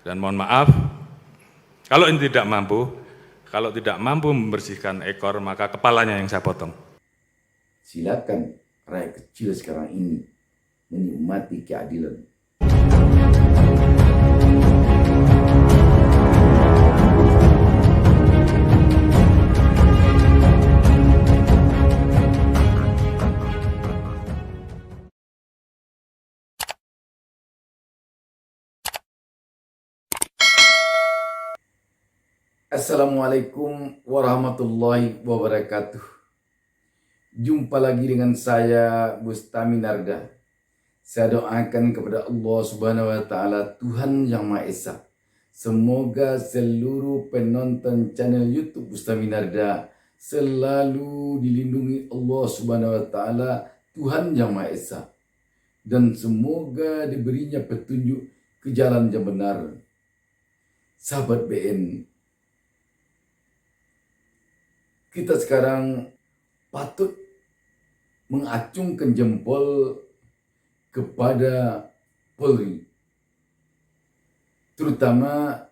Dan mohon maaf, kalau ini tidak mampu membersihkan ekor, maka kepalanya yang saya potong. Silakan rakyat kecil sekarang ini menikmati keadilan. Assalamualaikum warahmatullahi wabarakatuh. Jumpa lagi dengan saya Bustami Narda. Saya doakan kepada Allah Subhanahu wa taala, Tuhan Yang Maha Esa, semoga seluruh penonton channel YouTube Bustami Narda selalu dilindungi Allah Subhanahu wa taala, Tuhan Yang Maha Esa, dan semoga diberinya petunjuk ke jalan yang benar. Sahabat BN, kita sekarang patut mengacungkan jempol kepada Polri, terutama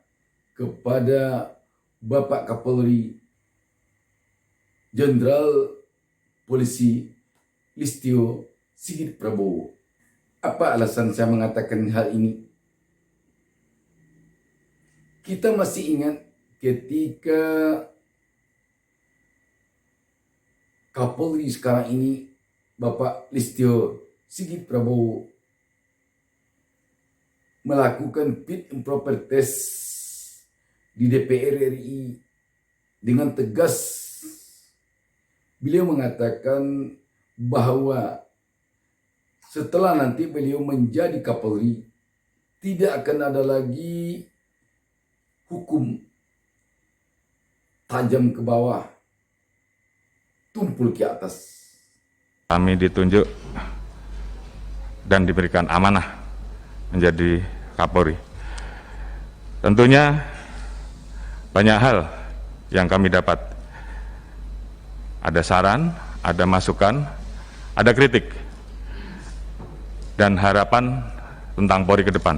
kepada Bapak Kapolri Jenderal Polisi Listio Sigit Prabowo. Apa alasan saya mengatakan hal ini? Kita masih ingat ketika Kapolri sekarang ini, Bapak Listio Sigit Prabowo, melakukan fit and proper test di DPR RI dengan tegas. Beliau mengatakan bahwa setelah nanti beliau menjadi Kapolri, tidak akan ada lagi hukum tajam ke bawah, tumpul ke atas. Kami ditunjuk dan diberikan amanah menjadi Kapolri. Tentunya banyak hal yang kami dapat. Ada saran, ada masukan, ada kritik, dan harapan tentang Polri ke depan.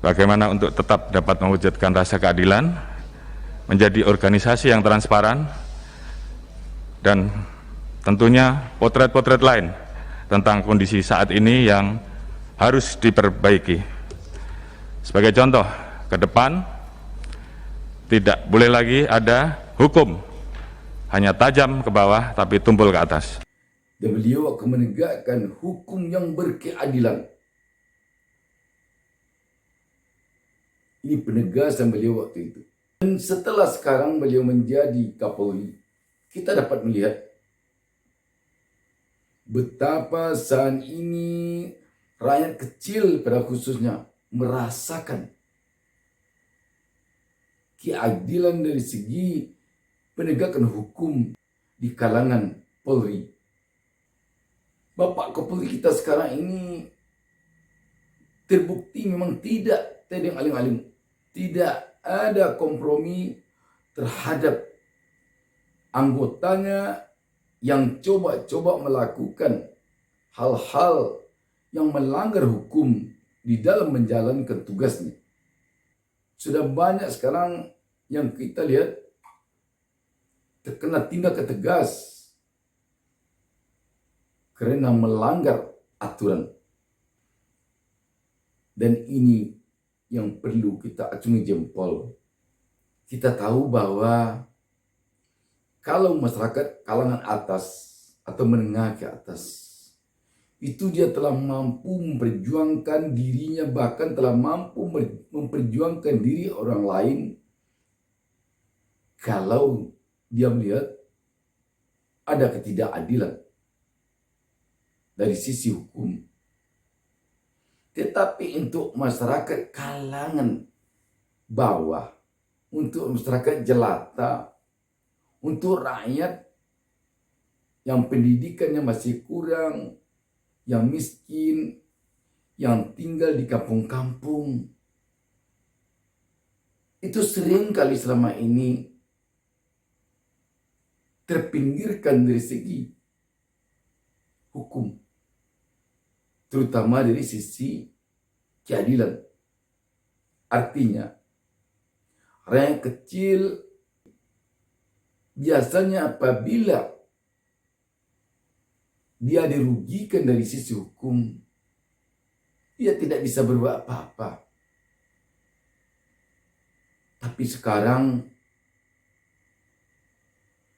Bagaimana untuk tetap dapat mewujudkan rasa keadilan, menjadi organisasi yang transparan, dan tentunya potret-potret lain tentang kondisi saat ini yang harus diperbaiki. Sebagai contoh, ke depan tidak boleh lagi ada hukum hanya tajam ke bawah tapi tumpul ke atas. Dan beliau akan menegakkan hukum yang berkeadilan. Ini penegasan beliau waktu itu. Dan setelah sekarang beliau menjadi Kapolri, kita dapat melihat betapa saat ini rakyat kecil pada khususnya merasakan keadilan dari segi penegakan hukum di kalangan Polri. Bapak Kapolri kita sekarang ini terbukti memang tidak tedeng aling-aling, tidak ada kompromi terhadap anggotanya yang coba-coba melakukan hal-hal yang melanggar hukum di dalam menjalankan tugasnya. Sudah banyak sekarang yang kita lihat terkena tindakan tegas karena melanggar aturan. Dan ini yang perlu kita acungi jempol. Kita tahu bahwa kalau masyarakat kalangan atas atau menengah ke atas, itu dia telah mampu memperjuangkan dirinya, bahkan telah mampu memperjuangkan diri orang lain kalau dia melihat ada ketidakadilan dari sisi hukum. Tetapi untuk masyarakat kalangan bawah, untuk masyarakat jelata, untuk rakyat yang pendidikannya masih kurang, yang miskin, yang tinggal di kampung-kampung, itu sering kali selama ini terpinggirkan dari segi hukum, terutama dari sisi keadilan. Artinya, rakyat kecil biasanya apabila dia dirugikan dari sisi hukum, dia tidak bisa berbuat apa-apa. Tapi sekarang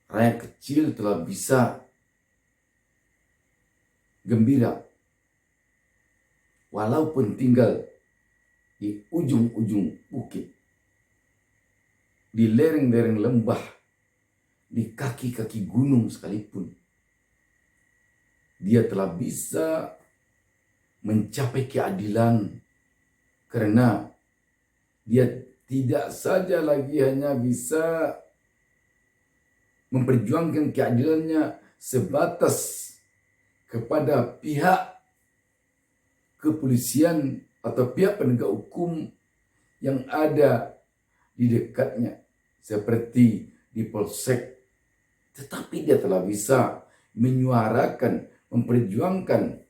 rakyat kecil telah bisa gembira walaupun tinggal di ujung-ujung bukit, di lereng-lereng lembah, di kaki-kaki gunung sekalipun. Dia telah bisa mencapai keadilan karena dia tidak saja lagi hanya bisa memperjuangkan keadilannya sebatas kepada pihak kepolisian atau pihak penegak hukum yang ada di dekatnya seperti di Polsek, tetapi dia telah bisa menyuarakan, memperjuangkan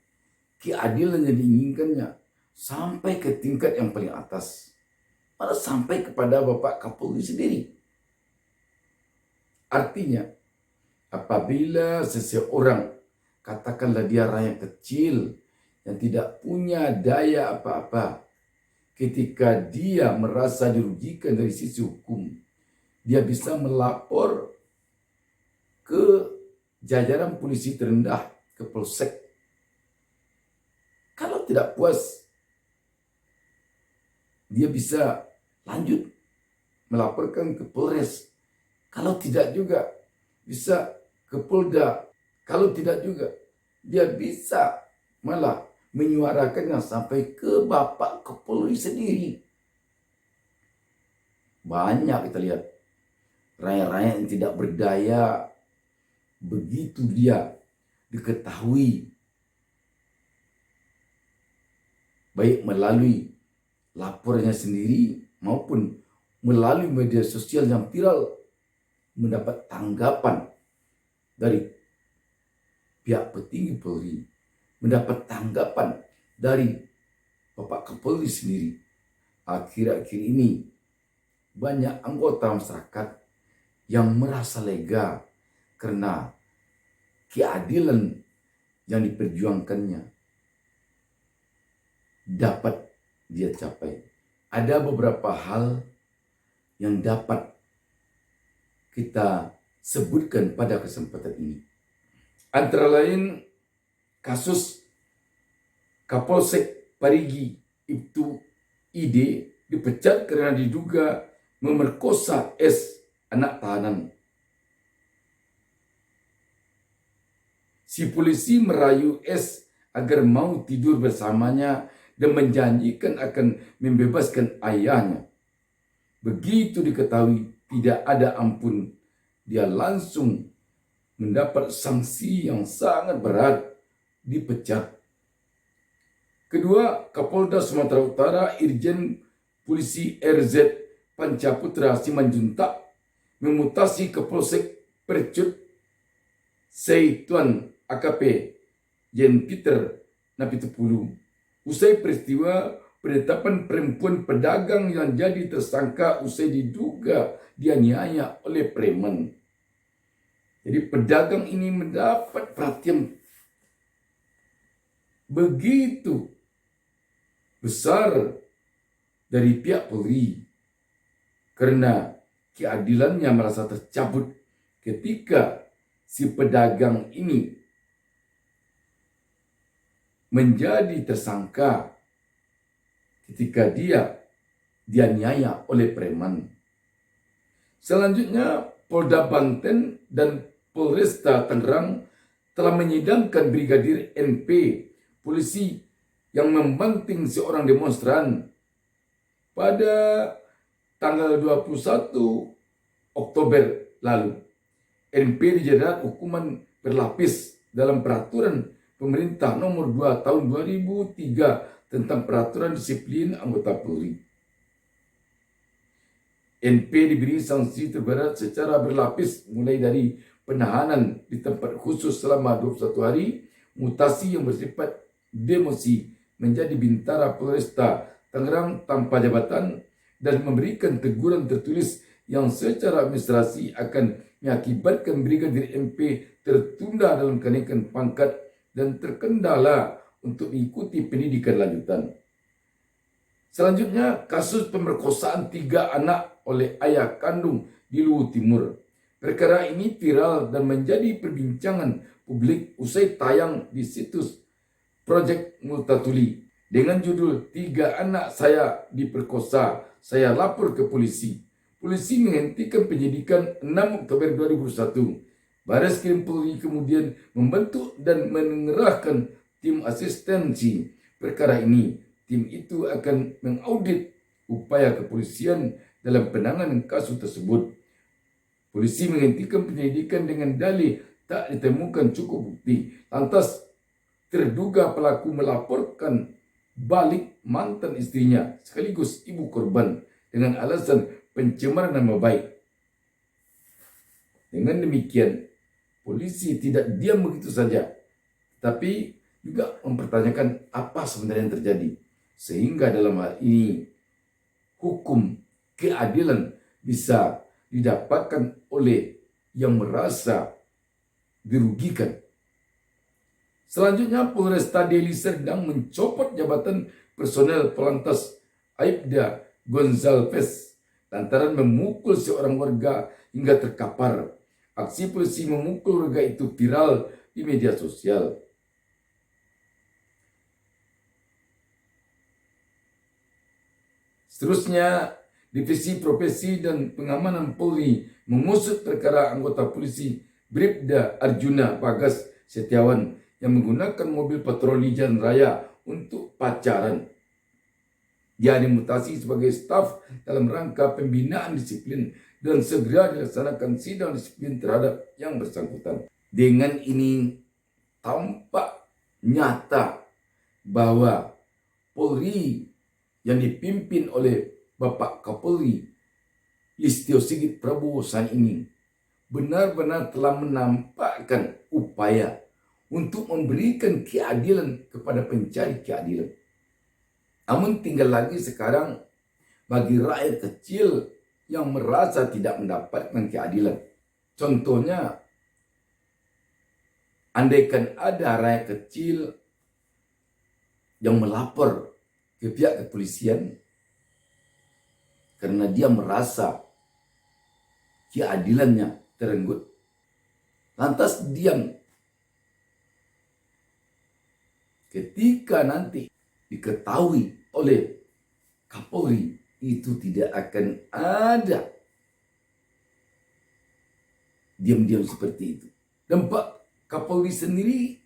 keadilan yang diinginkannya sampai ke tingkat yang paling atas, malah sampai kepada Bapak Kapolri sendiri. Artinya, apabila seseorang, katakanlah dia rakyat kecil yang tidak punya daya apa-apa, ketika dia merasa dirugikan dari sisi hukum, dia bisa melapor ke jajaran polisi terendah, ke Polsek. Kalau tidak puas, dia bisa lanjut melaporkan ke Polres. Kalau tidak juga bisa ke Polda. Kalau tidak juga dia bisa malah menyuarakannya sampai ke Bapak Kapolri sendiri. Banyak kita lihat rakyat-rakyat yang tidak berdaya, begitu dia diketahui baik melalui laporannya sendiri maupun melalui media sosial yang viral, mendapat tanggapan dari pihak petinggi Polri, mendapat tanggapan dari Bapak Kapolri sendiri. Akhir-akhir ini banyak anggota masyarakat yang merasa lega karena keadilan yang diperjuangkannya dapat dia capai. Ada beberapa hal yang dapat kita sebutkan pada kesempatan ini. Antara lain kasus Kapolsek Parigi Ibtu ID dipecat karena diduga memerkosa S, anak tahanan. Si polisi merayu S agar mau tidur bersamanya dan menjanjikan akan membebaskan ayahnya. Begitu diketahui tidak ada ampun, dia langsung mendapat sanksi yang sangat berat, dipecat. Kedua, Kapolda Sumatera Utara Irjen Polisi RZ Pancaputra Simanjuntak memutasi ke Polsek Percut Seituan AKP Jen Peter Napitupulu. Usai peristiwa penetapan perempuan pedagang yang jadi tersangka usai diduga dianiaya oleh preman. Jadi pedagang ini mendapat perhatian begitu besar dari pihak Polri karena keadilannya merasa tercabut ketika si pedagang ini menjadi tersangka ketika dia dianiaya oleh preman. Selanjutnya, Polda Banten dan Polresta Tangerang telah menyidangkan Brigadir NP, polisi yang membanting seorang demonstran pada tanggal 21 Oktober lalu. NP dijerat hukuman berlapis dalam peraturan Pemerintah nomor 2 tahun 2003 tentang peraturan disiplin anggota Polri. NP diberi sanksi terberat secara berlapis mulai dari penahanan di tempat khusus selama 21 hari, mutasi yang bersifat demosi menjadi Bintara Polresta Tangerang tanpa jabatan, dan memberikan teguran tertulis yang secara administrasi akan mengakibatkan Brigadir MP tertunda dalam kenaikan pangkat dan terkendala untuk mengikuti pendidikan lanjutan. Selanjutnya, kasus pemerkosaan 3 anak oleh ayah kandung di Luwu Timur. Perkara ini viral dan menjadi perbincangan publik usai tayang di situs Project Multatuli dengan judul 3 anak saya diperkosa, saya lapor ke polisi. Polisi menghentikan penyidikan 6 Oktober 2021. Bareskrim Polri kemudian membentuk dan mengerahkan tim asistensi perkara ini. Tim itu akan mengaudit upaya kepolisian dalam penanganan kasus tersebut. Polisi menghentikan penyelidikan dengan dalih tak ditemukan cukup bukti. Lantas terduga pelaku melaporkan balik mantan istrinya sekaligus ibu korban dengan alasan pencemaran nama baik. Dengan demikian, polisi tidak diam begitu saja, tapi juga mempertanyakan apa sebenarnya yang terjadi. Sehingga dalam hal ini, hukum keadilan bisa didapatkan oleh yang merasa dirugikan. Selanjutnya, Polresta Deli Serdang mencopot jabatan personel Polantas Aibda Gonzalez lantaran memukul seorang warga hingga terkapar. Aksi polisi memukul warga itu viral di media sosial. Seterusnya, Divisi Profesi dan Pengamanan Polri mengusut perkara anggota polisi Bribda Arjuna Bagas Setiawan yang menggunakan mobil patroli jalan raya untuk pacaran. Dia dimutasi sebagai staf dalam rangka pembinaan disiplin dan segera dilaksanakan sidang disiplin terhadap yang bersangkutan. Dengan ini tampak nyata bahwa Polri yang dipimpin oleh Bapak Kapolri Listio Sigit Prabowo saat ini benar-benar telah menampakkan upaya untuk memberikan keadilan kepada pencari keadilan. Namun tinggal lagi sekarang bagi rakyat kecil yang merasa tidak mendapatkan keadilan. Contohnya, andaikan ada rakyat kecil yang melapor ke pihak kepolisian karena dia merasa keadilannya terenggut, lantas diam. Ketika nanti diketahui oleh Kapolri, itu tidak akan ada diam-diam seperti itu. Dan Pak Kapolri sendiri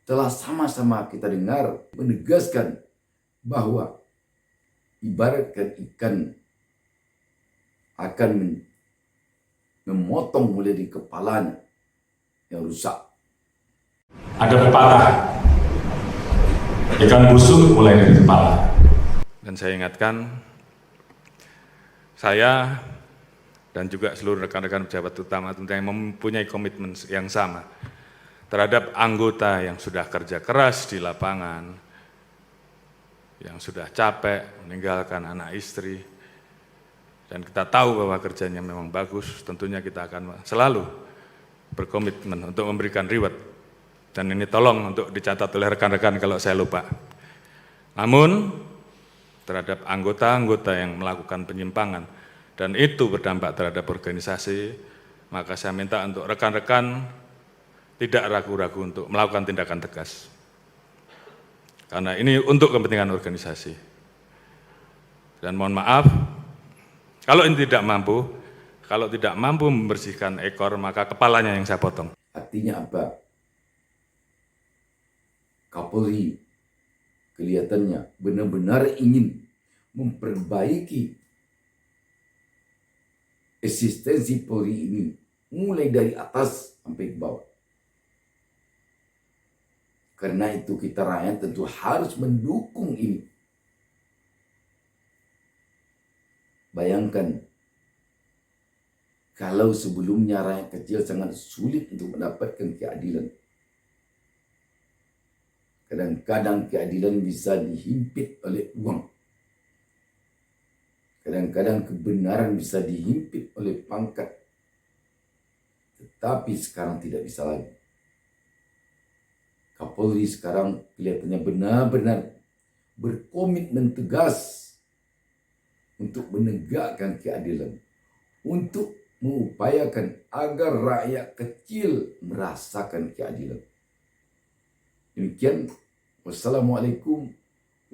telah sama-sama kita dengar menegaskan bahwa ibaratkan ikan akan memotong mulai di kepalanya yang rusak. Ada pepatah, ikan busuk mulai dari kepala. Dan saya ingatkan, saya dan juga seluruh rekan-rekan pejabat utama tentunya yang mempunyai komitmen yang sama terhadap anggota yang sudah kerja keras di lapangan, yang sudah capek meninggalkan anak istri, dan kita tahu bahwa kerjanya memang bagus, tentunya kita akan selalu berkomitmen untuk memberikan reward. Dan ini tolong untuk dicatat oleh rekan-rekan kalau saya lupa. Namun, terhadap anggota-anggota yang melakukan penyimpangan, dan itu berdampak terhadap organisasi, maka saya minta untuk rekan-rekan tidak ragu-ragu untuk melakukan tindakan tegas. Karena ini untuk kepentingan organisasi. Dan mohon maaf, kalau ini tidak mampu membersihkan ekor, maka kepalanya yang saya potong. Artinya apa? Kapolri kelihatannya benar-benar ingin memperbaiki eksistensi Polri ini mulai dari atas sampai ke bawah. Karena itu kita rakyat tentu harus mendukung ini. Bayangkan kalau sebelumnya rakyat kecil sangat sulit untuk mendapatkan keadilan. Kadang-kadang keadilan bisa dihimpit oleh uang. Kadang-kadang kebenaran bisa dihimpit oleh pangkat, tetapi sekarang tidak bisa lagi. Kapolri sekarang kelihatannya benar-benar berkomitmen tegas untuk menegakkan keadilan, untuk mengupayakan agar rakyat kecil merasakan keadilan. Demikian, wassalamualaikum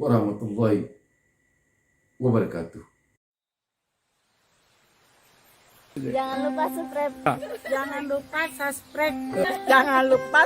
warahmatullahi wabarakatuh. Jangan lupa subscribe. Jangan lupa subscribe. Jangan lupa